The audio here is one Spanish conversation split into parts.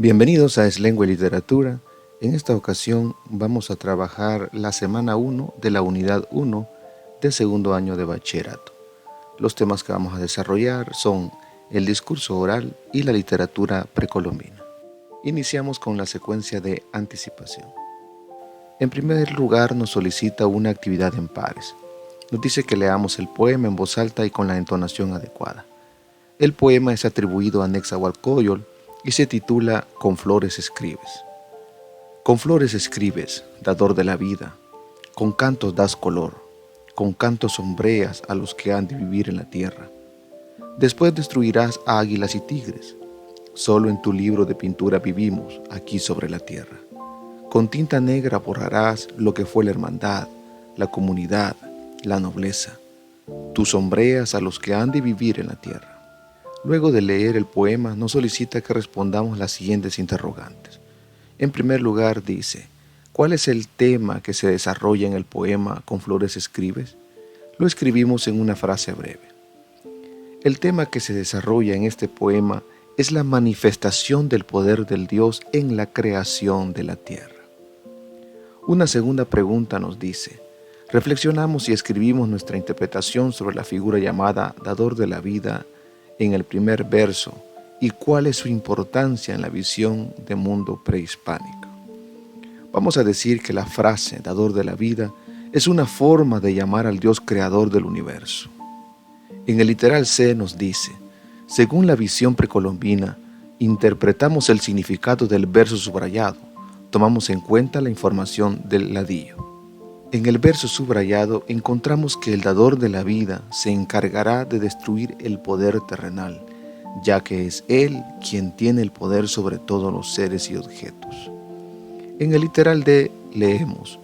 Bienvenidos a Es Lengua y Literatura. En esta ocasión vamos a trabajar la semana 1 de la unidad 1 de segundo año de bachillerato. Los temas que vamos a desarrollar son el discurso oral y la literatura precolombina. Iniciamos con la secuencia de anticipación. En primer lugar nos solicita una actividad en pares. Nos dice que leamos el poema en voz alta y con la entonación adecuada. El poema es atribuido a Netzahualcóyotl y se titula Con flores escribes. Con flores escribes, dador de la vida, con cantos das color, con cantos sombreas a los que han de vivir en la tierra. Después destruirás a águilas y tigres. Solo en tu libro de pintura vivimos, aquí sobre la tierra. Con tinta negra borrarás lo que fue la hermandad, la comunidad, la nobleza. Tú sombreas a los que han de vivir en la tierra. Luego de leer el poema, nos solicita que respondamos las siguientes interrogantes. En primer lugar dice, ¿cuál es el tema que se desarrolla en el poema Con flores escribes? Lo escribimos en una frase breve. El tema que se desarrolla en este poema es la manifestación del poder del Dios en la creación de la tierra. Una segunda pregunta nos dice, reflexionamos y escribimos nuestra interpretación sobre la figura llamada dador de la vida en el primer verso y cuál es su importancia en la visión de mundo prehispánico. Vamos a decir que la frase dador de la vida es una forma de llamar al Dios creador del universo. En el literal C nos dice, según la visión precolombina, interpretamos el significado del verso subrayado, tomamos en cuenta la información del ladillo. En el verso subrayado encontramos que el dador de la vida se encargará de destruir el poder terrenal, ya que es Él quien tiene el poder sobre todos los seres y objetos. En el literal D leemos,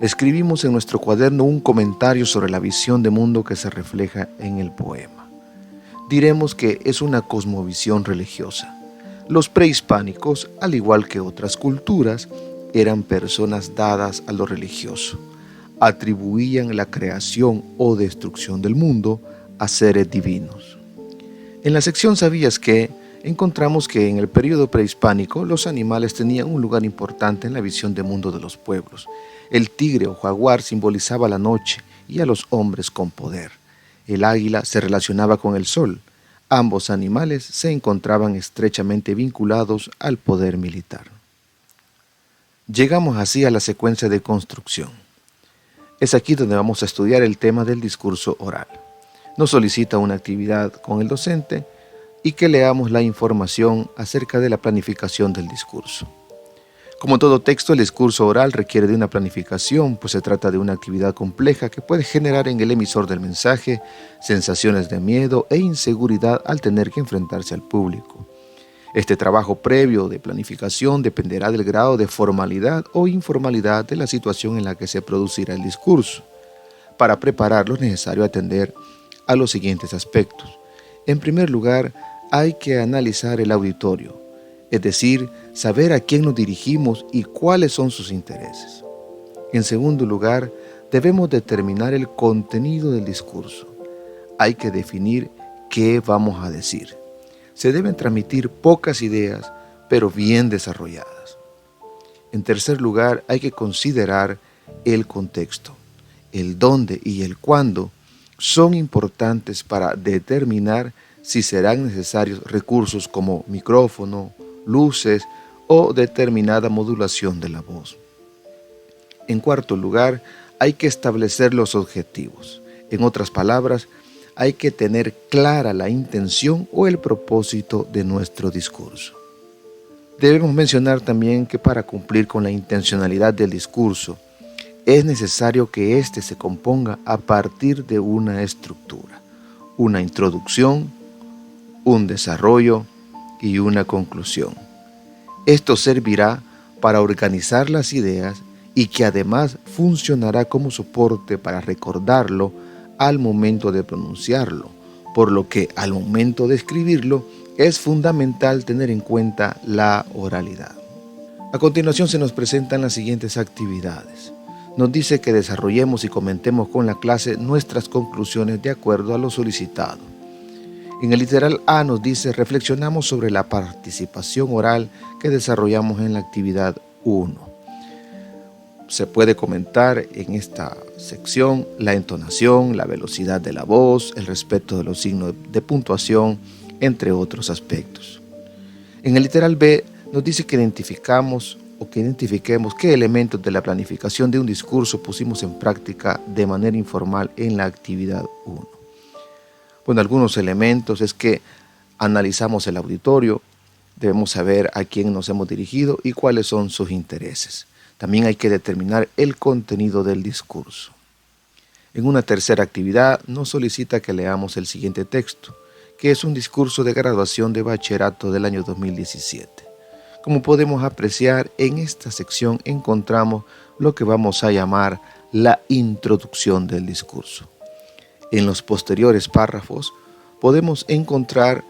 escribimos en nuestro cuaderno un comentario sobre la visión de mundo que se refleja en el poema. Diremos que es una cosmovisión religiosa. Los prehispánicos, al igual que otras culturas, eran personas dadas a lo religioso. Atribuían la creación o destrucción del mundo a seres divinos. En la sección ¿Sabías qué? Encontramos que en el periodo prehispánico los animales tenían un lugar importante en la visión de mundo de los pueblos. El tigre o jaguar simbolizaba la noche y a los hombres con poder. El águila se relacionaba con el sol. Ambos animales se encontraban estrechamente vinculados al poder militar. Llegamos así a la secuencia de construcción. Es aquí donde vamos a estudiar el tema del discurso oral. Nos solicita una actividad con el docente y que leamos la información acerca de la planificación del discurso. Como todo texto, el discurso oral requiere de una planificación, pues se trata de una actividad compleja que puede generar en el emisor del mensaje sensaciones de miedo e inseguridad al tener que enfrentarse al público. Este trabajo previo de planificación dependerá del grado de formalidad o informalidad de la situación en la que se producirá el discurso. Para prepararlo es necesario atender a los siguientes aspectos. En primer lugar, hay que analizar el auditorio, es decir, saber a quién nos dirigimos y cuáles son sus intereses. En segundo lugar, debemos determinar el contenido del discurso. Hay que definir qué vamos a decir. Se deben transmitir pocas ideas, pero bien desarrolladas. En tercer lugar, hay que considerar el contexto. El dónde y el cuándo son importantes para determinar si serán necesarios recursos como micrófono, luces o determinada modulación de la voz. En cuarto lugar, hay que establecer los objetivos. En otras palabras, hay que tener clara la intención o el propósito de nuestro discurso. Debemos mencionar también que para cumplir con la intencionalidad del discurso, es necesario que éste se componga a partir de una estructura, una introducción, un desarrollo y una conclusión. Esto servirá para organizar las ideas y que además funcionará como soporte para recordarlo al momento de pronunciarlo, por lo que al momento de escribirlo es fundamental tener en cuenta la oralidad. A continuación se nos presentan las siguientes actividades. Nos dice que desarrollemos y comentemos con la clase nuestras conclusiones de acuerdo a lo solicitado. En el literal A nos dice, reflexionamos sobre la participación oral que desarrollamos en la actividad 1. Se puede comentar en esta sección la entonación, la velocidad de la voz, el respeto de los signos de puntuación, entre otros aspectos. En el literal B nos dice que identifiquemos qué elementos de la planificación de un discurso pusimos en práctica de manera informal en la actividad 1. Bueno, algunos elementos es que analizamos el auditorio, debemos saber a quién nos hemos dirigido y cuáles son sus intereses. También hay que determinar el contenido del discurso. En una tercera actividad nos solicita que leamos el siguiente texto, que es un discurso de graduación de bachillerato del año 2017. Como podemos apreciar, en esta sección encontramos lo que vamos a llamar la introducción del discurso. En los posteriores párrafos podemos encontrar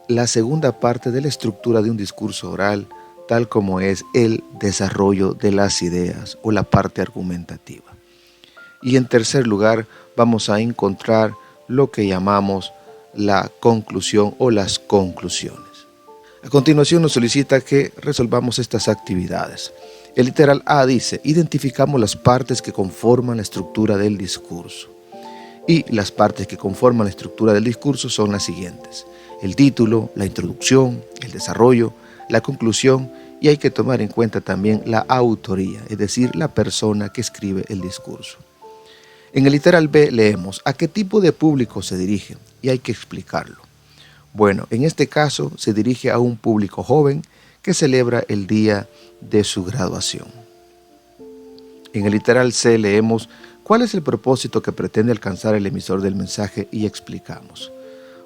la segunda parte de la estructura de un discurso oral, tal como es el desarrollo de las ideas o la parte argumentativa. Y en tercer lugar vamos a encontrar lo que llamamos la conclusión o las conclusiones. A continuación nos solicita que resolvamos estas actividades. El literal A dice, identificamos las partes que conforman la estructura del discurso. Y las partes que conforman la estructura del discurso son las siguientes: el título, la introducción, el desarrollo, la conclusión, y hay que tomar en cuenta también la autoría, es decir, la persona que escribe el discurso. En el literal B leemos a qué tipo de público se dirige y hay que explicarlo. Bueno, en este caso se dirige a un público joven que celebra el día de su graduación. En el literal C leemos cuál es el propósito que pretende alcanzar el emisor del mensaje y explicamos.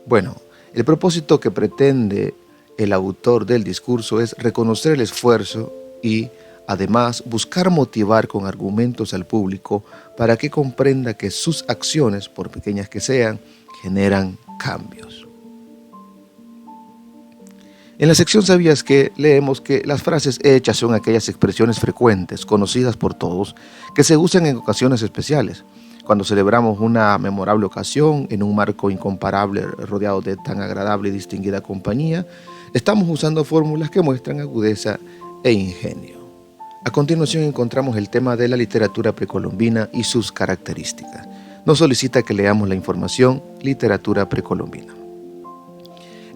Bueno, el propósito que pretende el autor del discurso es reconocer el esfuerzo y, además, buscar motivar con argumentos al público para que comprenda que sus acciones, por pequeñas que sean, generan cambios. En la sección ¿Sabías qué? Leemos que las frases hechas son aquellas expresiones frecuentes, conocidas por todos, que se usan en ocasiones especiales. Cuando celebramos una memorable ocasión en un marco incomparable rodeado de tan agradable y distinguida compañía, estamos usando fórmulas que muestran agudeza e ingenio. A continuación encontramos el tema de la literatura precolombina y sus características. Nos solicita que leamos la información literatura precolombina.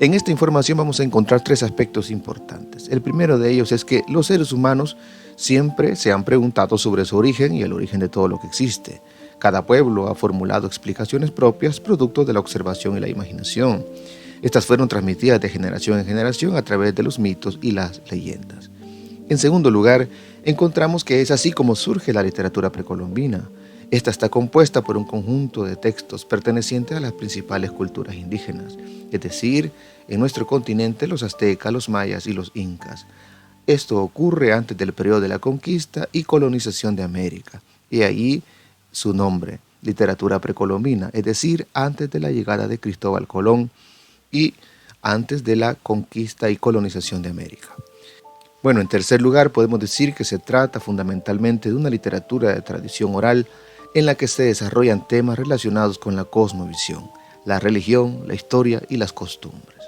En esta información vamos a encontrar tres aspectos importantes. El primero de ellos es que los seres humanos siempre se han preguntado sobre su origen y el origen de todo lo que existe. Cada pueblo ha formulado explicaciones propias producto de la observación y la imaginación. Estas fueron transmitidas de generación en generación a través de los mitos y las leyendas. En segundo lugar, encontramos que es así como surge la literatura precolombina. Esta está compuesta por un conjunto de textos pertenecientes a las principales culturas indígenas, es decir, en nuestro continente los aztecas, los mayas y los incas. Esto ocurre antes del periodo de la conquista y colonización de América, y allí su nombre, literatura precolombina, es decir, antes de la llegada de Cristóbal Colón y antes de la conquista y colonización de América. Bueno, en tercer lugar podemos decir que se trata fundamentalmente de una literatura de tradición oral en la que se desarrollan temas relacionados con la cosmovisión, la religión, la historia y las costumbres.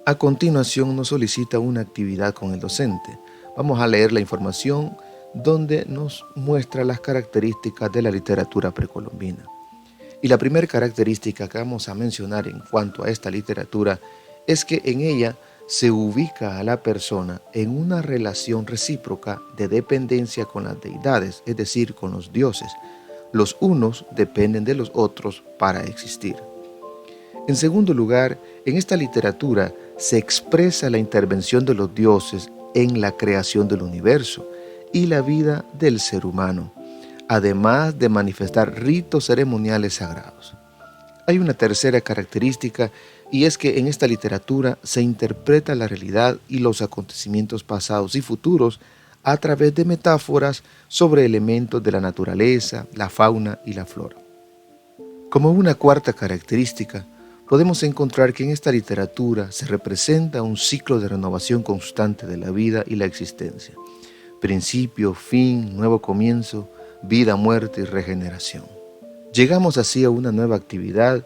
A continuación nos solicita una actividad con el docente. Vamos a leer la información donde nos muestra las características de la literatura precolombina. Y la primera característica que vamos a mencionar en cuanto a esta literatura es que en ella se ubica a la persona en una relación recíproca de dependencia con las deidades, es decir, con los dioses. Los unos dependen de los otros para existir. En segundo lugar, en esta literatura se expresa la intervención de los dioses en la creación del universo y la vida del ser humano, además de manifestar ritos ceremoniales sagrados. Hay una tercera característica y es que en esta literatura se interpreta la realidad y los acontecimientos pasados y futuros a través de metáforas sobre elementos de la naturaleza, la fauna y la flora. Como una cuarta característica, podemos encontrar que en esta literatura se representa un ciclo de renovación constante de la vida y la existencia. Principio, fin, nuevo comienzo, vida, muerte y regeneración. Llegamos así a una nueva actividad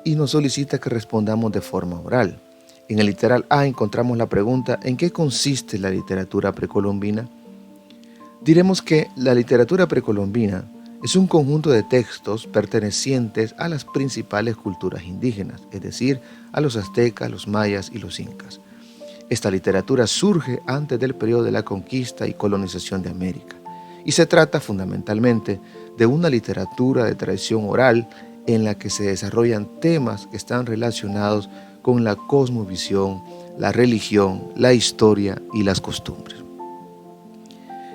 y nos solicita que respondamos de forma oral. En el literal A encontramos la pregunta: ¿en qué consiste la literatura precolombina? Diremos que la literatura precolombina es un conjunto de textos pertenecientes a las principales culturas indígenas, es decir, a los aztecas, los mayas y los incas. Esta literatura surge antes del periodo de la conquista y colonización de América, y se trata fundamentalmente de una literatura de tradición oral en la que se desarrollan temas que están relacionados con la cosmovisión, la religión, la historia y las costumbres.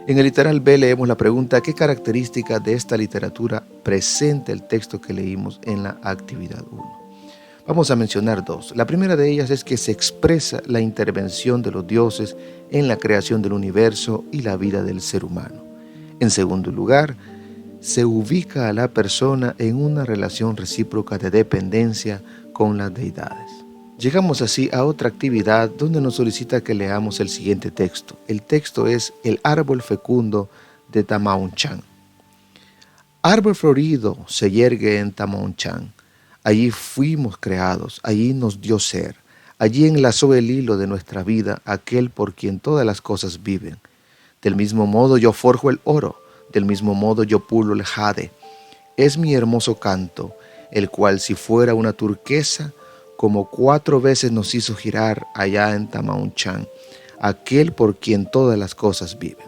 En el literal B leemos la pregunta: ¿qué características de esta literatura presenta el texto que leímos en la actividad 1? Vamos a mencionar dos. La primera de ellas es que se expresa la intervención de los dioses en la creación del universo y la vida del ser humano. En segundo lugar, se ubica a la persona en una relación recíproca de dependencia con las deidades. Llegamos así a otra actividad donde nos solicita que leamos el siguiente texto. El texto es El árbol fecundo de Tamaunchan. Árbol florido se yergue en Tamaunchan. Allí fuimos creados, allí nos dio ser. Allí enlazó el hilo de nuestra vida aquel por quien todas las cosas viven. Del mismo modo yo forjo el oro, del mismo modo yo pulo el jade. Es mi hermoso canto, el cual si fuera una turquesa, como 4 veces nos hizo girar allá en Tamaunchan, aquel por quien todas las cosas viven.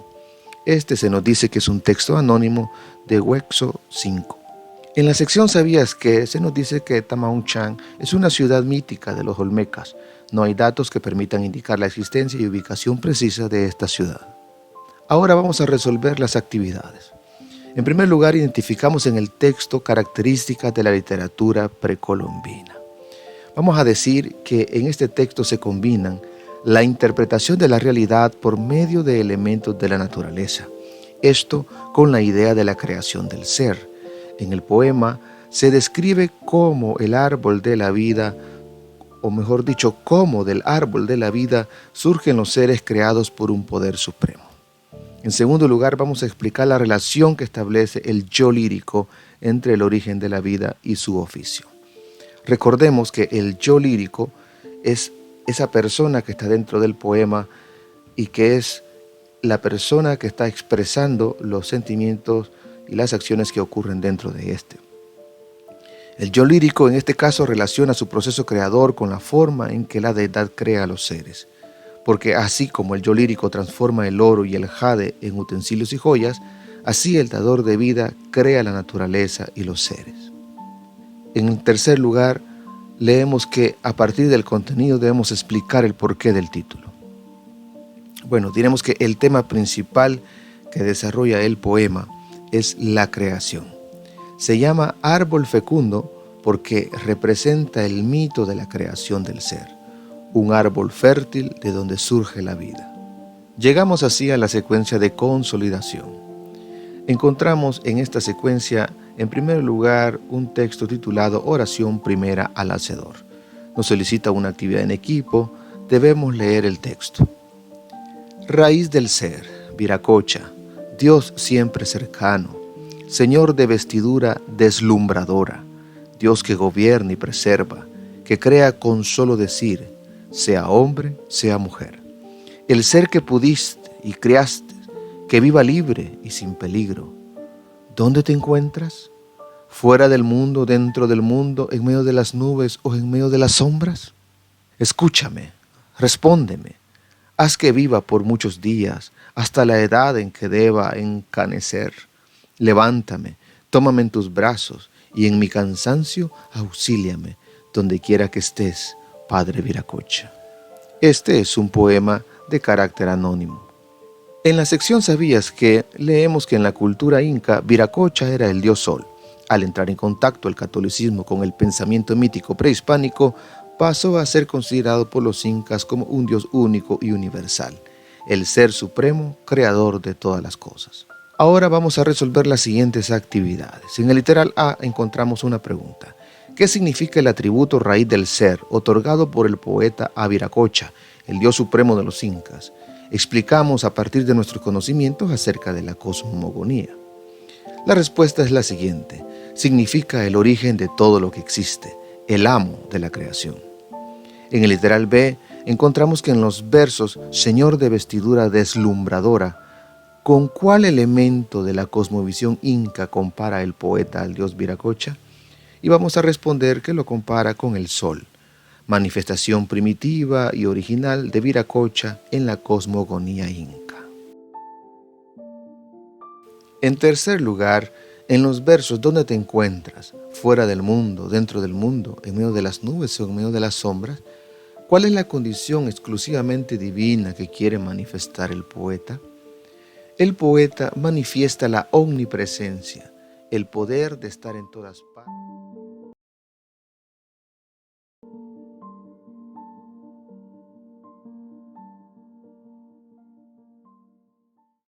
Este se nos dice que es un texto anónimo de Huexo 5. En la sección ¿sabías qué? Se nos dice que Tamaunchan es una ciudad mítica de los olmecas. No hay datos que permitan indicar la existencia y ubicación precisa de esta ciudad. Ahora vamos a resolver las actividades. En primer lugar, identificamos en el texto características de la literatura precolombina. Vamos a decir que en este texto se combinan la interpretación de la realidad por medio de elementos de la naturaleza. Esto con la idea de la creación del ser. En el poema se describe cómo el árbol de la vida, o mejor dicho, cómo del árbol de la vida surgen los seres creados por un poder supremo. En segundo lugar, vamos a explicar la relación que establece el yo lírico entre el origen de la vida y su oficio. Recordemos que el yo lírico es esa persona que está dentro del poema y que es la persona que está expresando los sentimientos y las acciones que ocurren dentro de este. El yo lírico en este caso relaciona su proceso creador con la forma en que la deidad crea a los seres, porque así como el yo lírico transforma el oro y el jade en utensilios y joyas, así el dador de vida crea la naturaleza y los seres. En tercer lugar, leemos que a partir del contenido debemos explicar el porqué del título. Bueno, diremos que el tema principal que desarrolla el poema es la creación. Se llama árbol fecundo porque representa el mito de la creación del ser, un árbol fértil de donde surge la vida. Llegamos así a la secuencia de consolidación. Encontramos en esta secuencia, en primer lugar, un texto titulado Oración Primera al Hacedor. Nos solicita una actividad en equipo, debemos leer el texto. Raíz del ser, Viracocha, Dios siempre cercano, Señor de vestidura deslumbradora, Dios que gobierna y preserva, que crea con solo decir, sea hombre, sea mujer. El ser que pudiste y creaste, que viva libre y sin peligro. ¿Dónde te encuentras? ¿Fuera del mundo, dentro del mundo, en medio de las nubes o en medio de las sombras? Escúchame, respóndeme, haz que viva por muchos días, hasta la edad en que deba encanecer. Levántame, tómame en tus brazos y en mi cansancio auxíliame, donde quiera que estés, Padre Viracocha. Este es un poema de carácter anónimo. En la sección ¿sabías qué? Leemos que en la cultura inca, Viracocha era el dios sol. Al entrar en contacto el catolicismo con el pensamiento mítico prehispánico, pasó a ser considerado por los incas como un dios único y universal, el ser supremo, creador de todas las cosas. Ahora vamos a resolver las siguientes actividades. En el literal A encontramos una pregunta. ¿Qué significa el atributo raíz del ser otorgado por el poeta a Viracocha, el dios supremo de los incas? Explicamos a partir de nuestros conocimientos acerca de la cosmogonía. La respuesta es la siguiente. Significa el origen de todo lo que existe, el amo de la creación. En el literal B encontramos que en los versos Señor de vestidura deslumbradora, ¿con cuál elemento de la cosmovisión inca compara el poeta al dios Viracocha? Y vamos a responder que lo compara con el sol, manifestación primitiva y original de Viracocha en la cosmogonía inca. En tercer lugar, en los versos ¿dónde te encuentras? Fuera del mundo, dentro del mundo, en medio de las nubes o en medio de las sombras. ¿Cuál es la condición exclusivamente divina que quiere manifestar el poeta? El poeta manifiesta la omnipresencia, el poder de estar en todas partes.